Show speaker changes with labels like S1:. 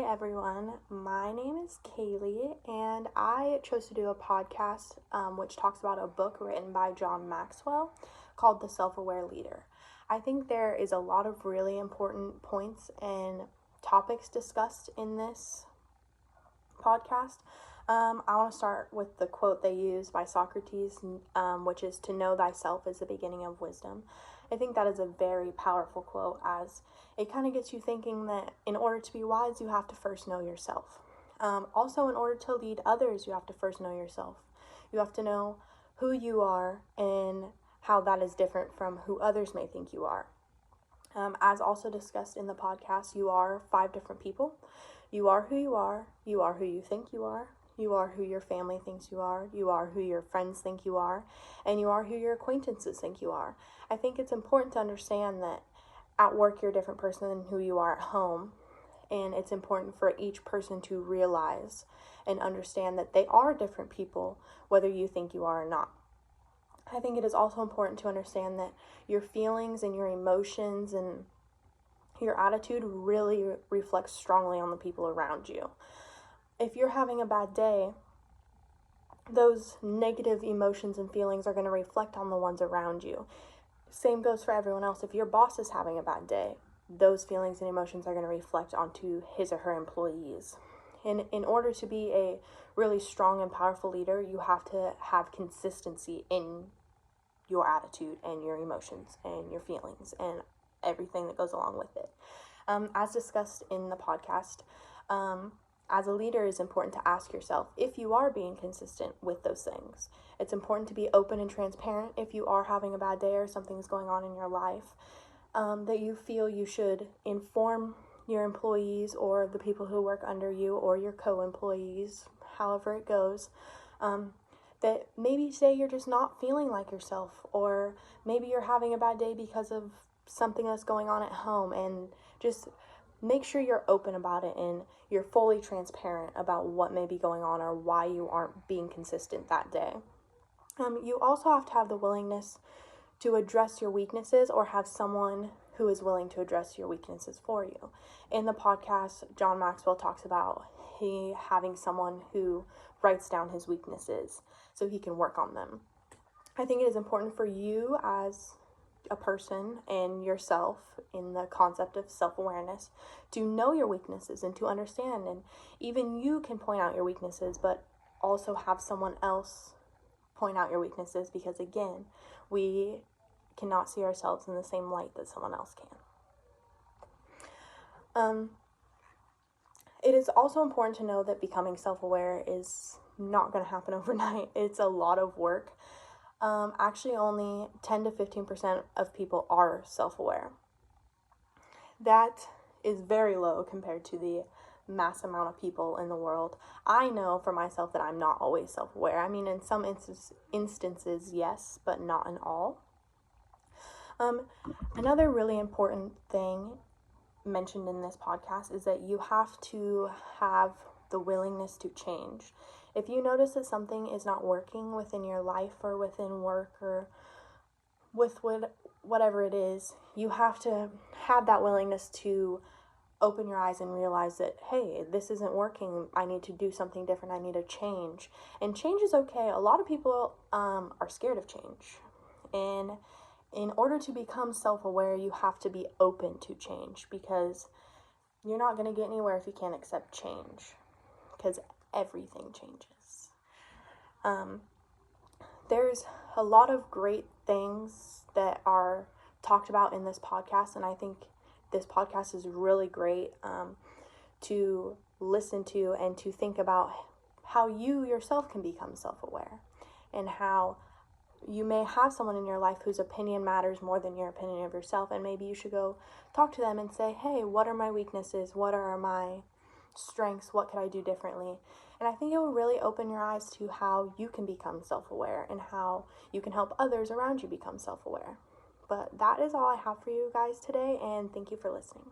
S1: everyone, my name is Kaylee, and I chose to do a podcast which talks about a book written by John Maxwell called The Self-Aware Leader. I think there is a lot of really important points and topics discussed in this podcast. I want to start with the quote they use by Socrates, which is, "To know thyself is the beginning of wisdom." I think that is a very powerful quote, as it kind of gets you thinking that in order to be wise, you have to first know yourself. Also, in order to lead others, you have to first know yourself. You have to know who you are and how that is different from who others may think you are. As also discussed in the podcast, you are 5 different people. You are who you are who you think you are who your family thinks you are who your friends think you are, and you are who your acquaintances think you are. I think it's important to understand that at work you're a different person than who you are at home, and it's important for each person to realize and understand that they are different people, whether you think you are or not. I think it is also important to understand that your feelings and your emotions and your attitude really reflects strongly on the people around you. If you're having a bad day, those negative emotions and feelings are going to reflect on the ones around you. Same goes for everyone else. If your boss is having a bad day, those feelings and emotions are going to reflect onto his or her employees. And in order to be a really strong and powerful leader, you have to have consistency in your attitude and your emotions and your feelings and everything that goes along with it. As discussed in the podcast, as a leader, it's important to ask yourself if you are being consistent with those things. It's important to be open and transparent if you are having a bad day or something's going on in your life, that you feel you should inform your employees or the people who work under you or your co-employees, however it goes, that maybe say you're just not feeling like yourself, or maybe you're having a bad day because of something that's going on at home, and just make sure you're open about it and you're fully transparent about what may be going on or why you aren't being consistent that day. You also have to have the willingness to address your weaknesses or have someone who is willing to address your weaknesses for you. In the podcast, John Maxwell talks about having someone who writes down his weaknesses so he can work on them. I think it is important for you as a person and yourself in the concept of self-awareness to know your weaknesses and to understand, and even you can point out your weaknesses, but also have someone else point out your weaknesses, because again, we cannot see ourselves in the same light that someone else can. It is also important to know that becoming self-aware is not going to happen overnight. It's a lot of work. Actually, only 10 to 15% of people are self-aware. That is very low compared to the mass amount of people in the world. I know for myself that I'm not always self-aware. I mean, in some instances, yes, but not in all. Another really important thing mentioned in this podcast is that you have to have the willingness to change. If you notice that something is not working within your life or within work or with whatever it is, you have to have that willingness to open your eyes and realize that, hey, this isn't working. I need to do something different. I need to change. And change is okay. A lot of people are scared of change. And in order to become self-aware, you have to be open to change, because you're not going to get anywhere if you can't accept change, because everything changes. There's a lot of great things that are talked about in this podcast, and I think this podcast is really great to listen to and to think about how you yourself can become self-aware, and how you may have someone in your life whose opinion matters more than your opinion of yourself, and maybe you should go talk to them and say, hey, what are my weaknesses? What are my strengths? What could I do differently? And I think it will really open your eyes to how you can become self-aware and how you can help others around you become self-aware. But that is all I have for you guys today, and thank you for listening.